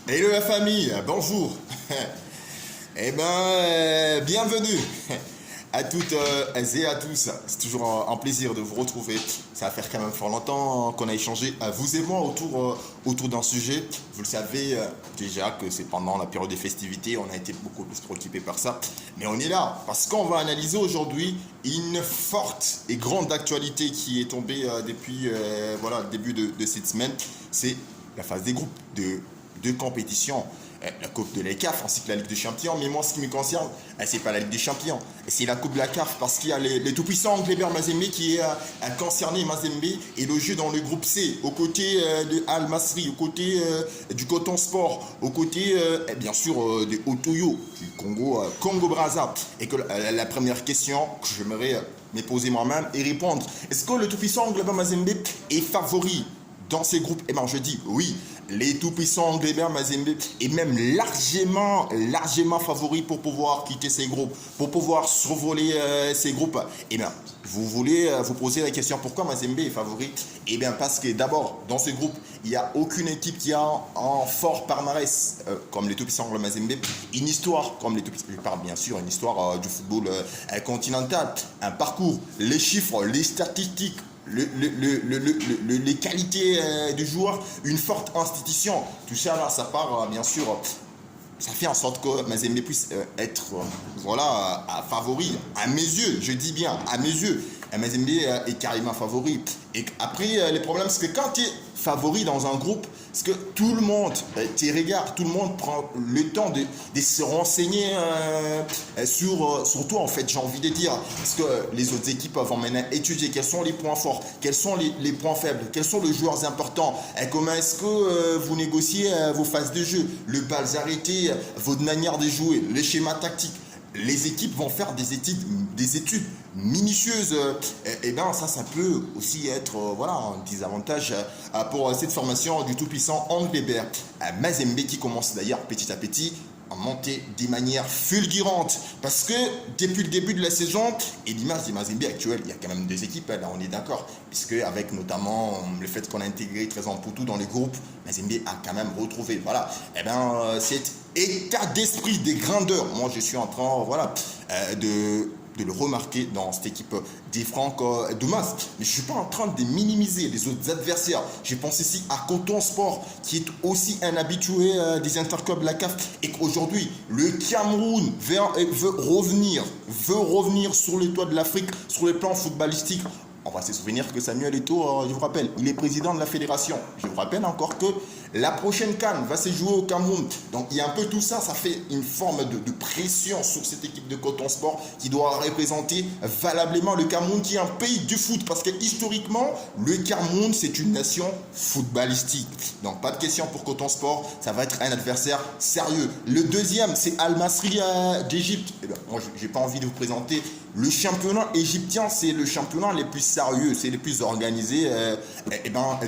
Hello la famille, bonjour. Bienvenue à toutes et à tous. C'est toujours un plaisir de vous retrouver. Ça va faire quand même fort longtemps qu'on a échangé, vous et moi, autour d'un sujet. Vous le savez déjà que c'est pendant la période des festivités, on a été beaucoup plus préoccupé par ça. Mais on est là parce qu'on va analyser aujourd'hui une forte et grande actualité qui est tombée depuis le début de cette semaine. C'est la phase des groupes de deux compétitions, la Coupe de la CAF ainsi que la Ligue des Champions. Mais moi, ce qui me concerne, c'est pas la Ligue des Champions, c'est la Coupe de la CAF parce qu'il y a les tout-puissants Anglebert Mazembe qui est concerné. Mazembe est logé dans le groupe C, aux côtés de Al Masry, aux côtés du Coton Sport, aux côtés bien sûr de Otoyo, du Congo Brazza. Et que la première question que j'aimerais me poser moi-même et répondre, est-ce que le tout-puissant Anglebert Mazembe est favori dans ces groupes? Eh bien, je dis oui. Les tout-puissants Anglebert Mazembe est même largement favori pour pouvoir quitter ces groupes, pour pouvoir survoler ces groupes. Eh bien, vous voulez vous poser la question pourquoi Mazembe est favori? Eh bien, parce que d'abord, dans ce groupe, il n'y a aucune équipe qui a un fort palmarès comme les tout-puissants Anglebert Mazembe, une histoire comme les tout-puissants, je parle bien sûr, une histoire du football continental, un parcours, les chiffres, les statistiques, les qualités du joueur, une forte institution. Tout ça, là, ça part, bien sûr, ça fait en sorte que Mazembe puisse être favori. À mes yeux, je dis bien, à mes yeux, Mazembe est carrément favori. Et après, le problème, c'est que quand tu es favori dans un groupe, c'est que tout le monde tu regardes, tout le monde prend le temps de se renseigner sur toi, en fait, j'ai envie de dire. Parce que les autres équipes vont maintenant étudier quels sont les points forts, quels sont les points faibles, quels sont les joueurs importants, et comment est-ce que vous négociez vos phases de jeu, le balles arrêtées, votre manière de jouer, les schémas tactiques. Les équipes vont faire des études minutieuses. Et bien ça peut aussi être un désavantage pour cette formation du tout-puissant Anglebert Mazembe qui commence d'ailleurs petit à petit à monter de manière fulgurante. Parce que depuis le début de la saison, et l'image du Mazembe actuel, il y a quand même deux équipes, là on est d'accord. Puisque avec notamment le fait qu'on a intégré Trésor Poutou dans le groupe, Mazembe a quand même retrouvé cet état d'esprit des grandeurs. Moi je suis en train de le remarquer dans cette équipe des Franck Dumas. Mais je ne suis pas en train de minimiser les autres adversaires. Je pense ici à Coton Sport, qui est aussi un habitué des interclubs de la CAF. Et qu'aujourd'hui, le Cameroun veut revenir sur le toit de l'Afrique, sur le plan footballistique. On va se souvenir que Samuel Eto'o, je vous rappelle, il est président de la fédération. Je vous rappelle encore que la prochaine CAN va se jouer au Cameroun. Donc il y a un peu tout ça, ça fait une forme de pression sur cette équipe de Coton Sport qui doit représenter valablement le Cameroun, qui est un pays du foot. Parce que historiquement, le Cameroun, c'est une nation footballistique. Donc pas de question pour Coton Sport, ça va être un adversaire sérieux. Le deuxième, c'est Al Masry d'Égypte. Moi, je n'ai pas envie de vous présenter. Le championnat égyptien, c'est le championnat le plus sérieux, c'est le plus organisé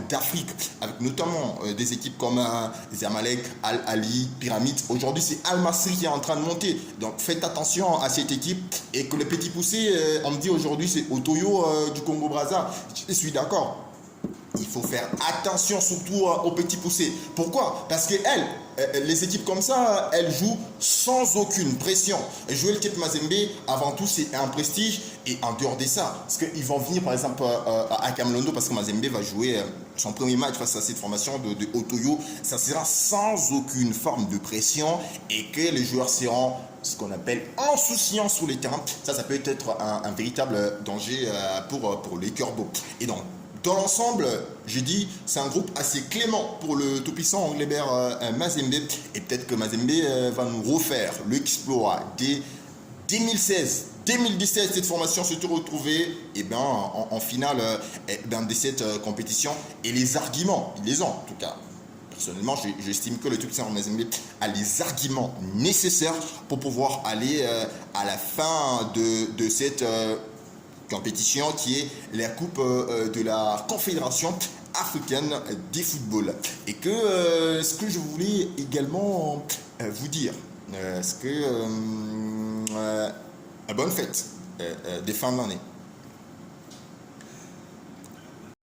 d'Afrique, avec notamment des équipes comme Zamalek, Al Ahly, Pyramide. Aujourd'hui, c'est Al Masry qui est en train de monter. Donc, faites attention à cette équipe. Et que le petit poussé, on me dit aujourd'hui, c'est Otoyo du Congo Brazza. Je suis d'accord. Il faut faire attention surtout aux petits poussés. Pourquoi? Parce que les équipes comme ça, elles jouent sans aucune pression. Jouer le Kep Mazembe, avant tout, c'est un prestige. Et en dehors de ça, parce qu'ils vont venir par exemple à Kamalondo, parce que Mazembe va jouer son premier match face à cette formation de Otoyo. Ça sera sans aucune forme de pression et que les joueurs seront ce qu'on appelle insouciants sur les terrains. Ça peut être un véritable danger pour les Corbeaux. Et donc, dans l'ensemble, j'ai dit, c'est un groupe assez clément pour le tout-puissant Anglebert Mazembe. Et peut-être que Mazembe va nous refaire l'exploit dès 2016-2017. Cette formation se retrouvée en finale de cette compétition. Et les arguments, ils les ont en tout cas. Personnellement, j'estime que le tout-puissant Mazembe a les arguments nécessaires pour pouvoir aller à la fin de cette compétition qui est la Coupe de la Confédération africaine des football. Et que ce que je voulais également vous dire, bonne fête des fins de l'année.